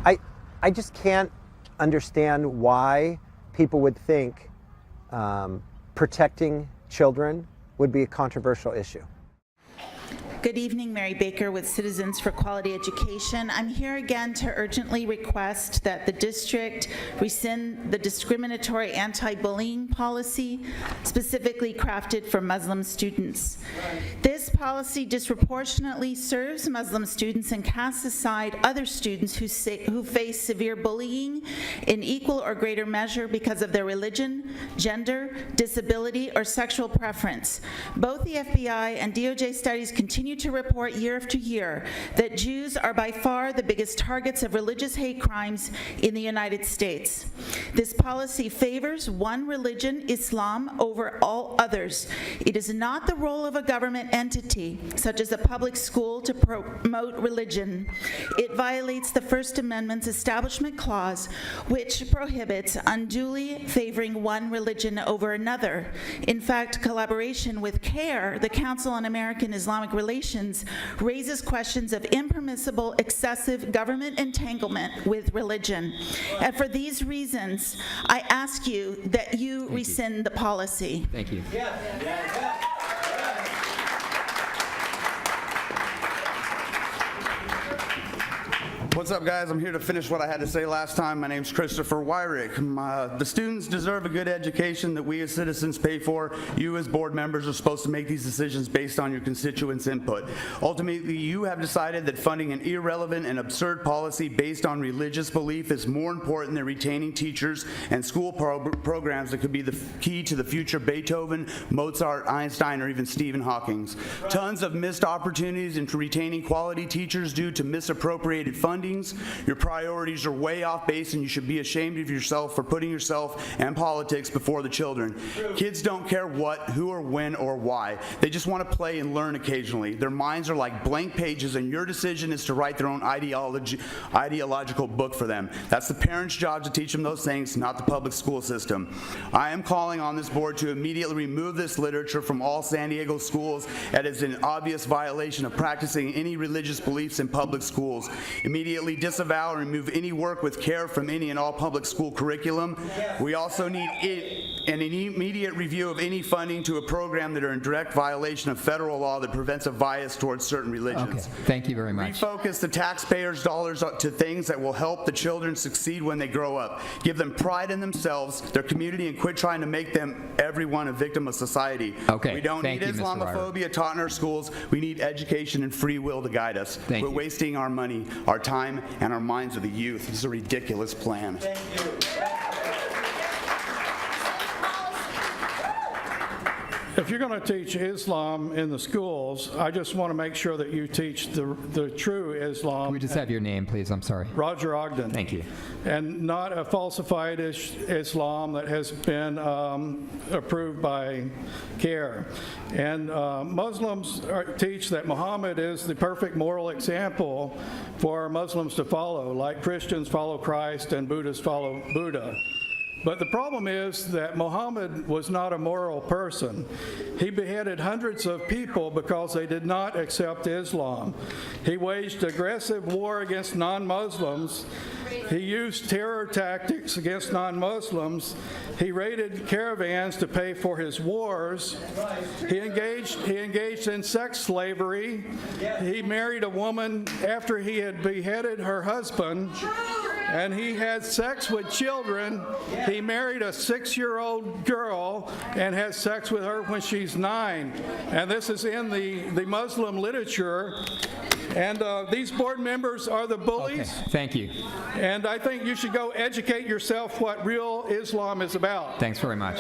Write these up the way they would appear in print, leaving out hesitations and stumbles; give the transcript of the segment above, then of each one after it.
I just can't understand why people would think protecting children would be a controversial issue. Good evening, Mary Baker with Citizens for Quality Education. I'm here again to urgently request that the district rescind the discriminatory anti-bullying policy specifically crafted for Muslim students. This policy disproportionately serves Muslim students and casts aside other students who face severe bullying in equal or greater measure because of their religion, gender, disability, or sexual preference. Both the FBI and DOJ studies continue to report year after year that Jews are by far the biggest targets of religious hate crimes in the United States. This policy favors one religion, Islam, over all others. It is not the role of a government entity, such as a public school, to promote religion. It violates the First Amendment's Establishment Clause, which prohibits unduly favoring one religion over another. In fact, collaboration with CARE, the Council on American Islamic Relations, raises questions of impermissible, excessive government entanglement with religion. And for these reasons, I ask you that you rescind the policy. Thank you. What's up, guys? I'm here to finish what I had to say last time. My name's Christopher Wyrick. The students deserve a good education that we as citizens pay for. You as board members are supposed to make these decisions based on your constituents' input. Ultimately, you have decided that funding an irrelevant and absurd policy based on religious belief is more important than retaining teachers and school programs that could be the key to the future Beethoven, Mozart, Einstein, or even Stephen Hawking. Tons of missed opportunities into retaining quality teachers due to misappropriated funding. Your priorities are way off base, and you should be ashamed of yourself for putting yourself and politics before the children. Kids don't care what, who, or when, or why. They just want to play and learn occasionally. Their minds are like blank pages, and your decision is to write their own ideological book for them. That's the parents' job to teach them those things, not the public school system. I am calling on this board to immediately remove this literature from all San Diego schools as it is an obvious violation of practicing any religious beliefs in public schools. Immediately disavow and remove any work with CARE from any and all public school curriculum. We also need an immediate review of any funding to a program that are in direct violation of federal law that prevents a bias towards certain religions. Okay, thank you very much. Refocus the taxpayers' dollars to things that will help the children succeed when they grow up. Give them pride in themselves, their community, and quit trying to make everyone a victim of society. Okay, we don't need Islamophobia taught in our schools. We need education and free will to guide us. We're wasting our money, our time, and our minds of the youth. This is a ridiculous plan. Thank you. If you're going to teach Islam in the schools, I just want to make sure that you teach the true Islam. Can we just have your name, please? I'm sorry. Roger Ogden. Thank you. And not a falsified Islam that has been approved by CARE. And Muslims teach that Muhammad is the perfect moral example for Muslims to follow, like Christians follow Christ and Buddhists follow Buddha. But the problem is that Muhammad was not a moral person. He beheaded hundreds of people because they did not accept Islam. He waged aggressive war against non-Muslims. He used terror tactics against non-Muslims. He raided caravans to pay for his wars. He engaged in sex slavery. He married a woman after he had beheaded her husband. And he had sex with children. He married a 6-year-old girl and has sex with her when she's 9. And this is in the Muslim literature. And these board members are the bullies. Okay, thank you. And I think you should go educate yourself what real Islam is about. Thanks very much.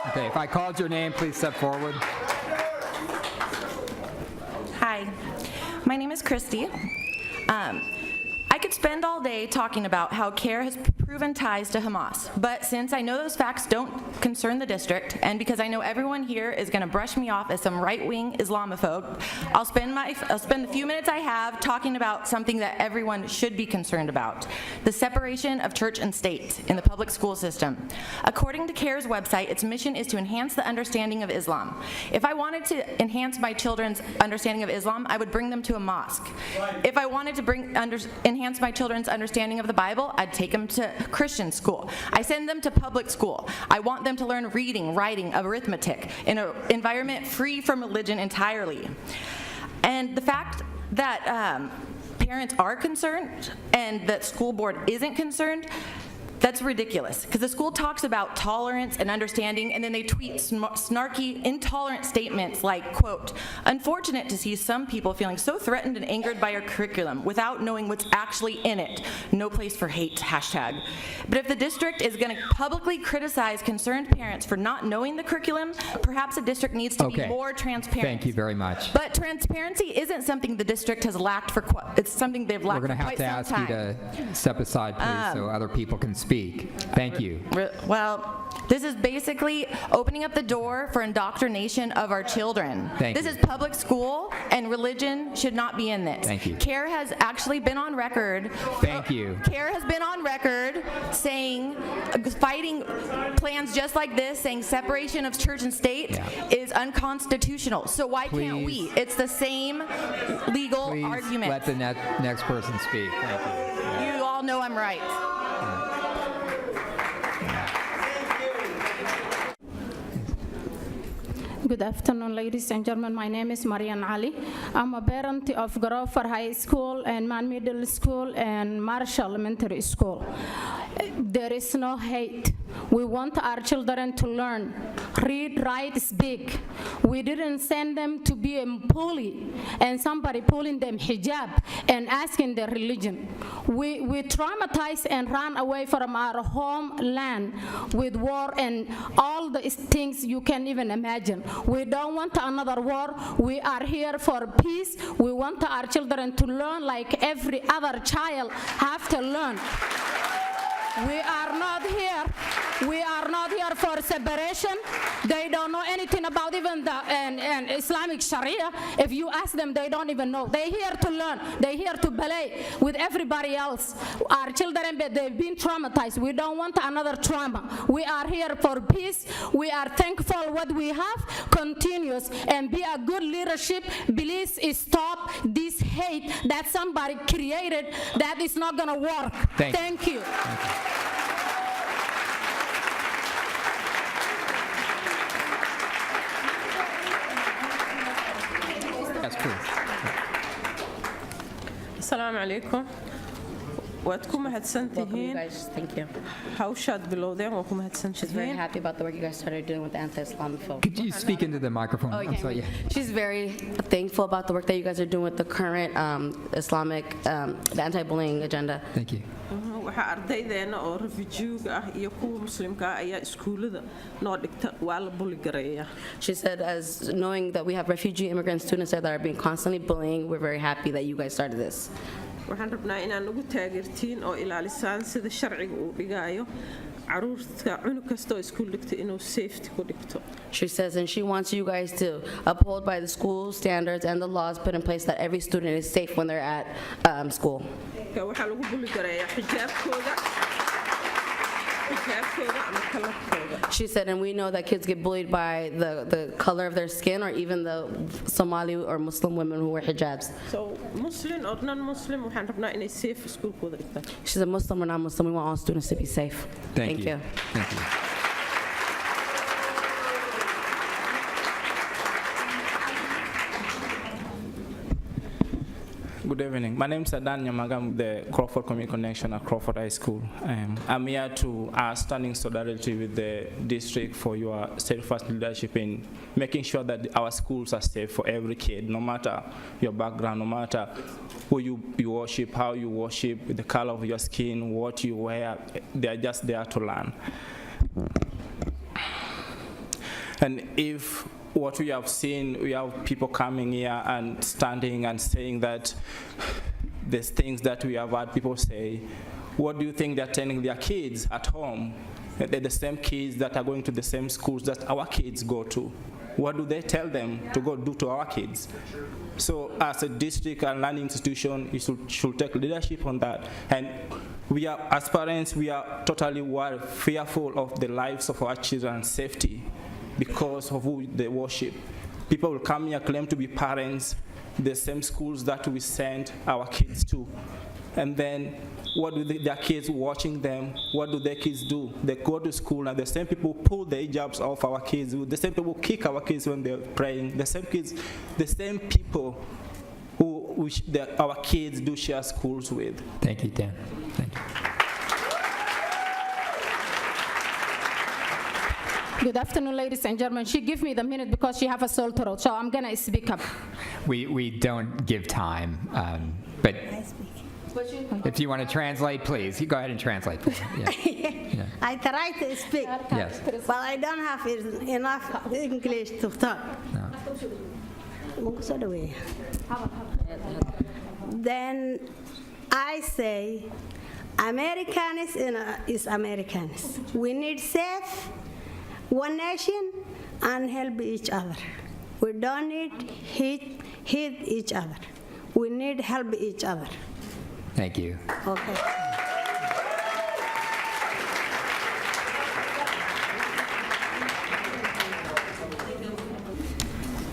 Okay, if I called your name, please step forward. Hi, my name is Christy. I could spend all day talking about how CARE has proven ties to Hamas. But since I know those facts don't concern the district, and because I know everyone here is going to brush me off as some right-wing Islamophobe, I'll spend the few minutes I have talking about something that everyone should be concerned about: the separation of church and state in the public school system. According to CARE's website, its mission is to enhance the understanding of Islam. If I wanted to enhance my children's understanding of Islam, I would bring them to a mosque. If I wanted to enhance my children's understanding of the Bible, I'd take them to Christian school. I send them to public school. I want them to learn reading, writing, arithmetic in an environment free from religion entirely. And the fact that parents are concerned and that school board isn't concerned, that's ridiculous, because the school talks about tolerance and understanding, and then they tweet snarky, intolerant statements like, quote, "Unfortunate to see some people feeling so threatened and angered by our curriculum without knowing what's actually in it. No place for hate, hashtag." But if the district is going to publicly criticize concerned parents for not knowing the curriculum, perhaps the district needs to be more transparent. Thank you very much. But transparency isn't something the district has lacked for it's something they've lacked We're going to for have quite to some ask you time. to step aside, please, so other people can speak. Thank you. Well, this is basically opening up the door for indoctrination of our children. Thank This you. is public school, and religion should not be in this. Thank you. CARE has actually been on record. Thank you. CARE has been on record saying, fighting plans just like this, saying separation of church and state is unconstitutional. So why can't we? Please. It's the same legal Please argument. let the next person speak. Thank you. You all know I'm right. Good afternoon, ladies and gentlemen. My name is Marian Ali. I'm a parent of Grover High School and Man Middle School and Marshall Elementary School. There is no hate. We want our children to learn, read, write, speak. We didn't send them to be a bully and somebody pulling them hijab and asking their religion. We traumatize and run away from our homeland with war and all the things you can even imagine. We don't want another war. We are here for peace. We want our children to learn like every other child have to learn. We are not here. We are not here for separation. They don't know anything about even the Islamic Sharia. If you ask them, they don't even know. They're here to learn. They're here to play with everybody else. Our children, they've been traumatized. We don't want another trauma. We are here for peace. We are thankful what we have. Continuous and be a good leadership. Please stop this hate that somebody created that is not going to work. Thank you. Thank you. Yes, please. Assalamu alaikum. Waad ku mahadsan Welcome, you tihiin. guys. Thank you. Hawshaad bilowdeen waa ku mahadsan She's very tihiin. happy about the work you guys started doing with the anti-Islamophobe. Could you speak into the microphone? I'm sorry. Yeah. She's very thankful about the work that you guys are doing with the current Islamic, the anti-bullying agenda. Thank you. Waxaa ardaydeena oo refujiiga ah iyo kuwa muslimka ah ayaa iskuulada noo dhigta waa la buli gareeyaa. She said, as knowing that we have refugee immigrant students there that are being constantly bullying, we're very happy that you guys started this. Waxaan rabnaa inaan nagu taageertiin oo ilaalisaan sida sharciga uu dhigaayo caruurta cunug kasta oo iskuul dhigta inuu safety ku dhigto. She says, and she wants you guys to uphold by the school standards and the laws put in place that every student is safe when they're at school. Waxaa lagu buli gareeyaa xijaabkooda ama kalarkooda. She said, and we know that kids get bullied by the color of their skin or even the Somali or Muslim women who wear hijabs. So Muslim or non-Muslim waxaan rabnaa inay safe iskuulkooda dhigtaan. She's a Muslim or non-Muslim. We want all students to be safe. Thank you. Thank you. Good evening. My name is Adan Nyamagam with the Crawford Community Connection at Crawford High School. I'm here to stand in solidarity with the district for your steadfast leadership in making sure that our schools are safe for every kid, no matter your background, no matter who you worship, how you worship, the color of your skin, what you wear. They are just there to learn. And if what we have seen, we have people coming here and standing and saying that there's things that we have had people say, what do you think they're telling their kids at home? They're the same kids that are going to the same schools that our kids go to. What do they tell them to go do to our kids? So as a district and learning institution, you should take leadership on that. And we are, as parents, we are totally fearful of the lives of our children's safety because of who they worship. People will come here, claim to be parents, the same schools that we send our kids to. And then what do their kids watching them? What do their kids do? They go to school and the same people pull the hijabs off our kids. The same people kick our kids when they're praying. The same people who our kids do share schools with. Thank you, Dan. Thank you. Good afternoon, ladies and gentlemen. She gave me the minute because she have a sore throat, so I'm gonna speak up. We don't give time, but if you want to translate, please. You go ahead and translate. Please. Yeah. Yeah. I try to speak, Yes. but I don't have enough English to talk. No. Then I say, Americans is Americans. We need safe one nation and help each other. We don't need hate each other. We need help each other. Thank you. Okay.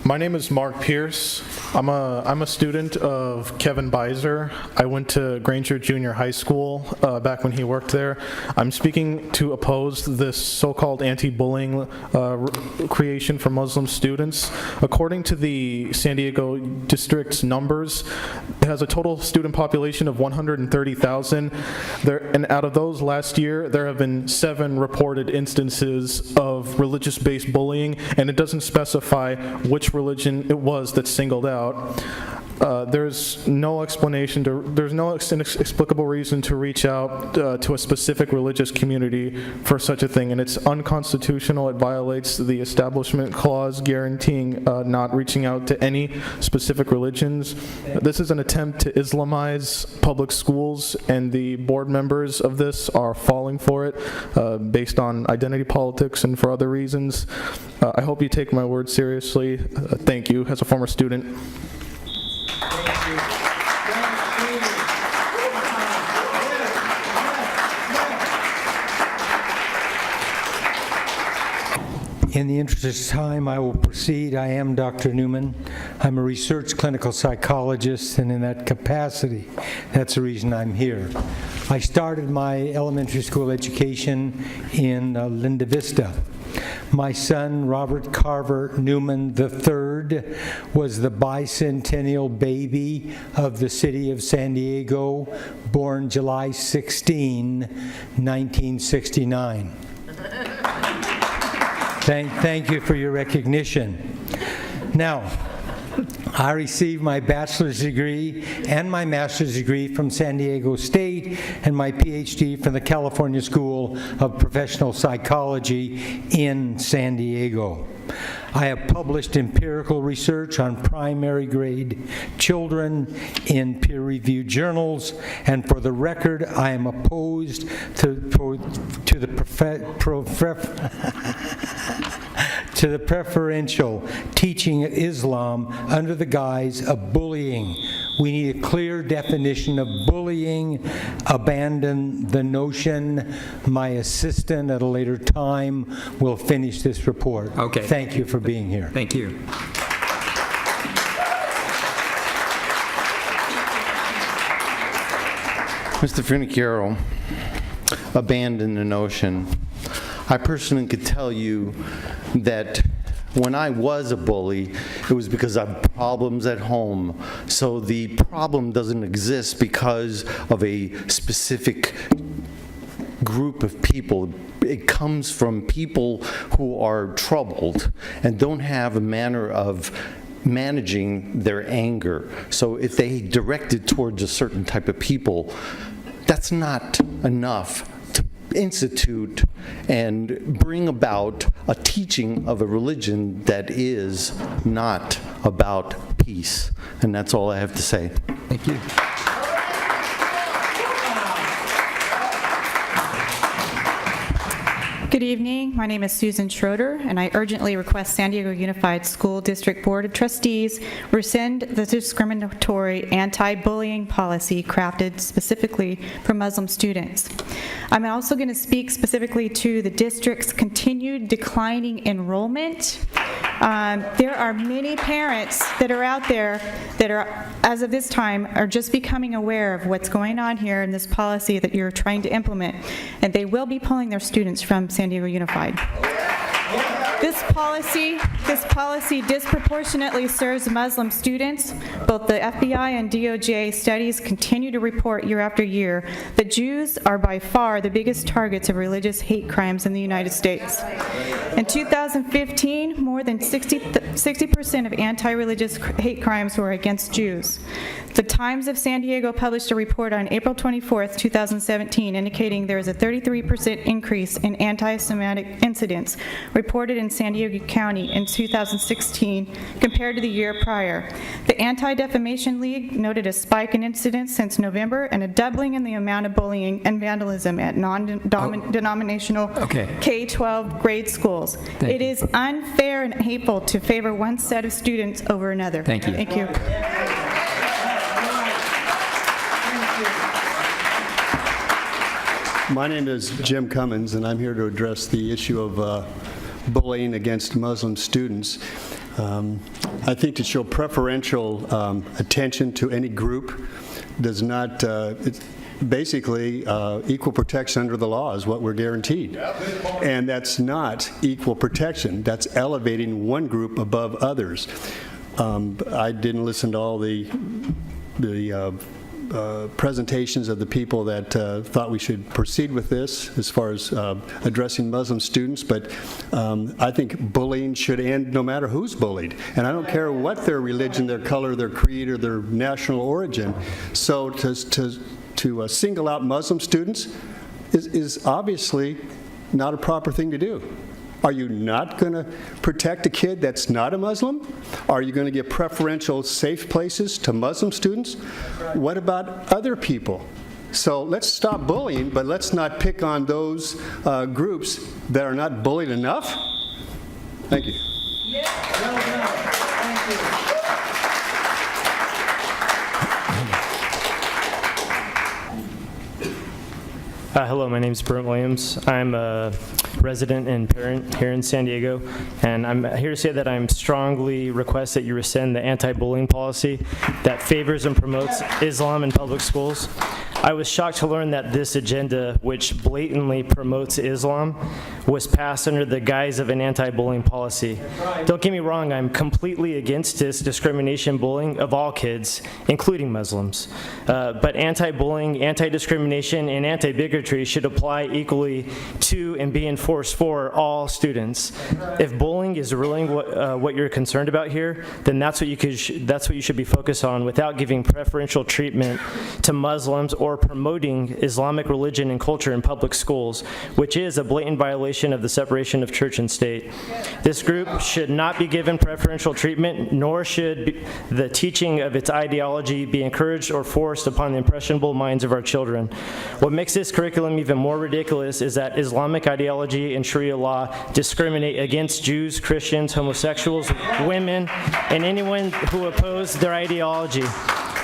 My name is Mark Pierce. I'm a student of Kevin Beiser. I went to Granger Junior High School back when he worked there. I'm speaking to oppose this so-called anti-bullying creation for Muslim students. According to the San Diego district's numbers, it has a total student population of 130,000. And out of those last year, there have been 7 reported instances of religious-based bullying, and it doesn't specify which religion it was that's singled out. There's no inexplicable reason to reach out to a specific religious community for such a thing, and it's unconstitutional. It violates the Establishment Clause guaranteeing not reaching out to any specific religions. This is an attempt to Islamize public schools, and the board members of this are falling for it based on identity politics and for other reasons. I hope you take my word seriously. Thank you, as a former student. In the interest of time, I will proceed. I am Dr. Newman. I'm a research clinical psychologist, and in that capacity, that's the reason I'm here. I started my elementary school education in Linda Vista. My son, Robert Carver Newman III, was the bicentennial baby of the city of San Diego, born July 16, 1969. Thank you for your recognition. Now, I received my bachelor's degree and my master's degree from San Diego State and my PhD from the California School of Professional Psychology in San Diego. I have published empirical research on primary grade children in peer-reviewed journals, and for the record, I am opposed to the preferential teaching of Islam under the guise of bullying. We need a clear definition of bullying. Abandon the notion. My assistant at a later time will finish this report. Okay. Thank you for being here. Thank you. Mr. Funicchiaro, abandon the notion. I personally could tell you that when I was a bully, it was because I had problems at home. So the problem doesn't exist because of a specific group of people. It comes from people who are troubled and don't have a manner of managing their anger. So if they direct it towards a certain type of people, that's not enough to institute and bring about a teaching of a religion that is not about peace. And that's all I have to say. Thank you. Good evening. My name is Susan Schroeder, and I urgently request San Diego Unified School District Board of Trustees rescind the discriminatory anti-bullying policy crafted specifically for Muslim students. I'm also going to speak specifically to the district's continued declining enrollment. There are many parents that are out there that are, as of this time, are just becoming aware of what's going on here in this policy that you're trying to implement, and they will be pulling their students from San Diego Unified. This policy disproportionately serves Muslim students. Both the FBI and DOJ studies continue to report year after year that Jews are by far the biggest targets of religious hate crimes in the United States. In 2015, more than 60% of anti-religious hate crimes were against Jews. The Times of San Diego published a report on April 24th, 2017, indicating there is a 33% increase in anti-Semitic incidents reported in San Diego County in 2016 compared to the year prior. The Anti-Defamation League noted a spike in incidents since November and a doubling in the amount of bullying and vandalism at non-denominational K-12 grade schools. It is unfair and hateful to favor one set of students over another. Thank you. Thank you. My name is Jim Cummins, and I'm here to address the issue of bullying against Muslim students. I think to show preferential attention to any group does not, it's basically equal protection under the law is what we're guaranteed. And that's not equal protection. That's elevating one group above others. I didn't listen to all the presentations of the people that thought we should proceed with this as far as addressing Muslim students, but I think bullying should end no matter who's bullied. And I don't care what their religion, their color, their creed, or their national origin. So to single out Muslim students is obviously not a proper thing to do. Are you not going to protect a kid that's not a Muslim? Are you going to give preferential safe places to Muslim students? What about other people? So let's stop bullying, but let's not pick on those groups that are not bullied enough. Thank you. Hello, my name is Brent Williams. I'm a resident and parent here in San Diego, and I'm here to say that I'm strongly request that you rescind the anti-bullying policy that favors and promotes Islam in public schools. I was shocked to learn that this agenda, which blatantly promotes Islam, was passed under the guise of an anti-bullying policy. Don't get me wrong, I'm completely against this discrimination bullying of all kids, including Muslims. But anti-bullying, anti-discrimination, and anti-bigotry should apply equally to and be enforced for all students. If bullying is really what you're concerned about here, then that's what you should be focused on, without giving preferential treatment to Muslims or promoting Islamic religion and culture in public schools, which is a blatant violation of the separation of church and state. This group should not be given preferential treatment, nor should the teaching of its ideology be encouraged or forced upon the impressionable minds of our children. What makes this curriculum even more ridiculous is that Islamic ideology and Sharia law discriminate against Jews, Christians, homosexuals, women, and anyone who oppose their ideology.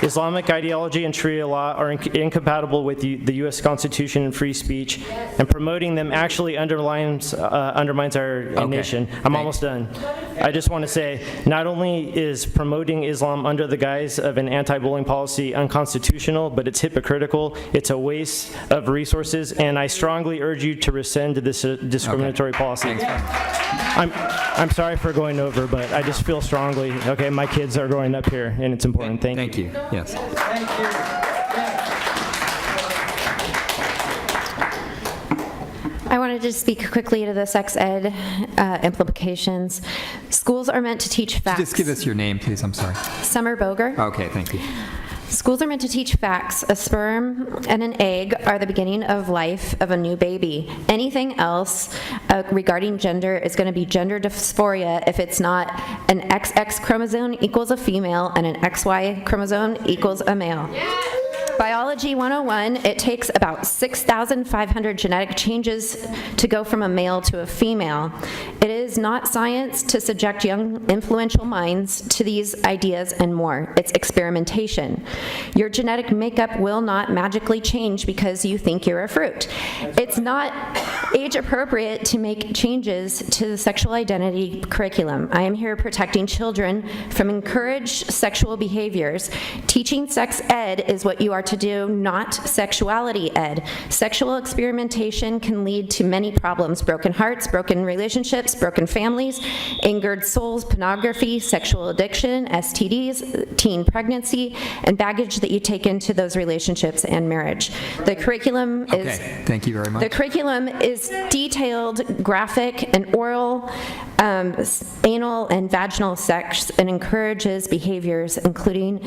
Islamic ideology and Sharia law are incompatible with the U.S. Constitution and free speech, and promoting them actually undermines our nation. I'm almost done. I just want to say, not only is promoting Islam under the guise of an anti-bullying policy unconstitutional, but it's hypocritical, it's a waste of resources, and I strongly urge you to rescind this discriminatory policy. I'm sorry for going over, but I just feel strongly, my kids are growing up here, and it's important. Thank you. Yes. Thank you. I wanted to speak quickly to the sex ed implications. Schools are meant to teach facts. Just give us your name, please. I'm sorry. Summer Boger. Okay, thank you. Schools are meant to teach facts. A sperm and an egg are the beginning of life of a new baby. Anything else regarding gender is going to be gender dysphoria if it's not an XX chromosome equals a female and an XY chromosome equals a male. Biology 101, it takes about 6,500 genetic changes to go from a male to a female. It is not science to subject young, influential minds to these ideas and more. It's experimentation. Your genetic makeup will not magically change because you think you're a fruit. It's not age appropriate to make changes to the sexual identity curriculum. I am here protecting children from encouraged sexual behaviors. Teaching sex ed is what you are to do, not sexuality ed. Sexual experimentation can lead to many problems: broken hearts, broken relationships, broken families, angered souls, pornography, sexual addiction, STDs, teen pregnancy, and baggage that you take into those relationships and marriage. The curriculum is Okay, thank you very much. the curriculum is detailed, graphic, and oral, anal and vaginal sex, and encourages behaviors including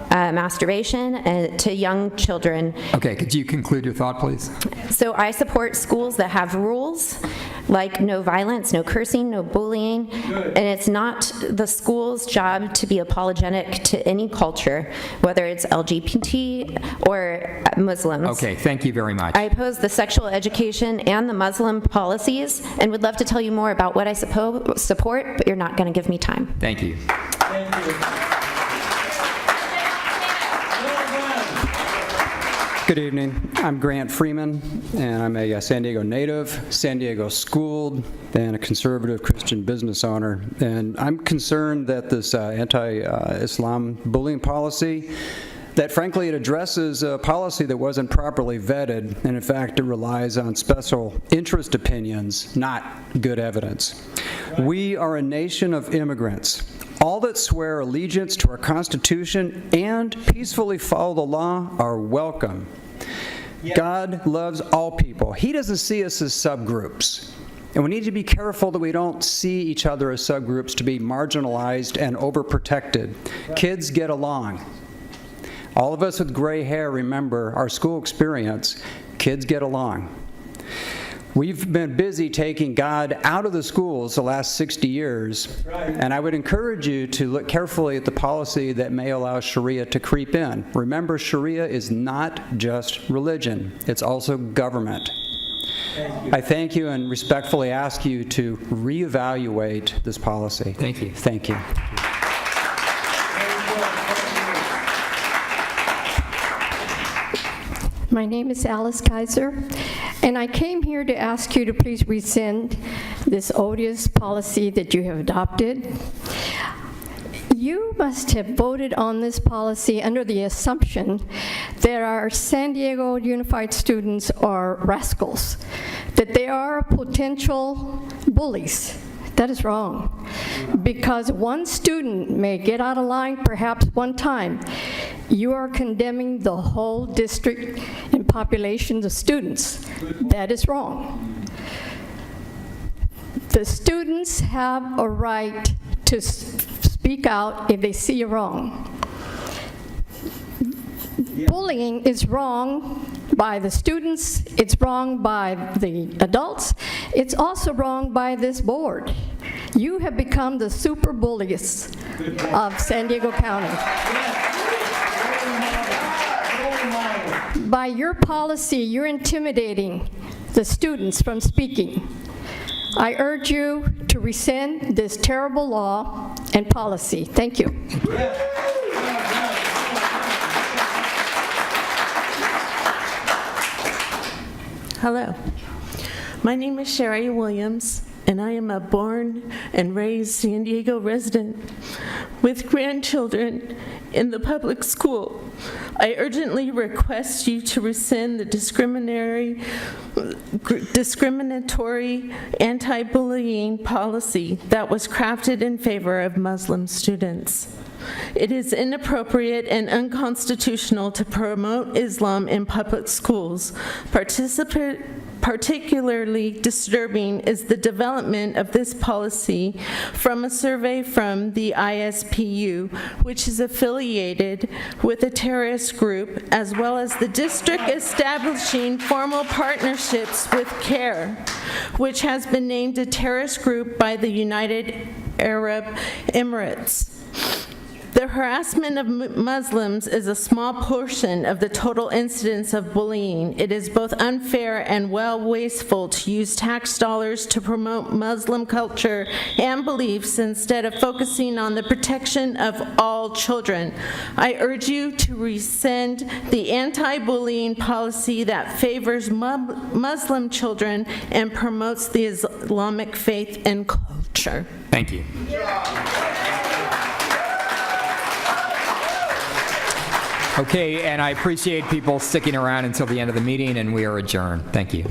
masturbation to young children. Okay, could you conclude your thought, please? So I support schools that have rules like no violence, no cursing, no bullying, and it's not the school's job to be apologetic to any culture, whether it's LGBT or Muslims. Okay, thank you very much. I oppose the sexual education and the Muslim policies and would love to tell you more about what I support, but you're not going to give me time. Thank you. Good evening. I'm Grant Freeman, and I'm a San Diego native, San Diego schooled, and a conservative Christian business owner. And I'm concerned that this anti-Islam bullying policy, that frankly it addresses a policy that wasn't properly vetted, and in fact it relies on special interest opinions, not good evidence. We are a nation of immigrants. All that swear allegiance to our Constitution and peacefully follow the law are welcome. God loves all people. He doesn't see us as subgroups. And we need to be careful that we don't see each other as subgroups to be marginalized and overprotected. Kids get along. All of us with gray hair remember our school experience. Kids get along. We've been busy taking God out of the schools the last 60 years, and I would encourage you to look carefully at the policy that may allow Sharia to creep in. Remember, Sharia is not just religion, it's also government. I thank you and respectfully ask you to reevaluate this policy. Thank you. Thank you. My name is Alice Kaiser, and I came here to ask you to please rescind this odious policy that you have adopted. You must have voted on this policy under the assumption that our San Diego Unified students are rascals, that they are potential bullies. That is wrong, because one student may get out of line perhaps one time. You are condemning the whole district and population of students. That is wrong. The students have a right to speak out if they see you wrong. Bullying is wrong by the students, it's wrong by the adults, it's also wrong by this board. You have become the super bullies of San Diego County. By your policy, you're intimidating the students from speaking. I urge you to rescind this terrible law and policy. Thank you. Hello. My name is Sherry Williams, and I am a born and raised San Diego resident with grandchildren in the public school. I urgently request you to rescind the discriminatory anti-bullying policy that was crafted in favor of Muslim students. It is inappropriate and unconstitutional to promote Islam in public schools. Particularly disturbing is the development of this policy from a survey from the ISPU, which is affiliated with a terrorist group, as well as the district establishing formal partnerships with CARE, which has been named a terrorist group by the United Arab Emirates. The harassment of Muslims is a small portion of the total incidence of bullying. It is both unfair and well wasteful to use tax dollars to promote Muslim culture and beliefs instead of focusing on the protection of all children. I urge you to rescind the anti-bullying policy that favors Muslim children and promotes the Islamic faith and culture. Thank you. Okay, and I appreciate people sticking around until the end of the meeting, and we are adjourned. Thank you.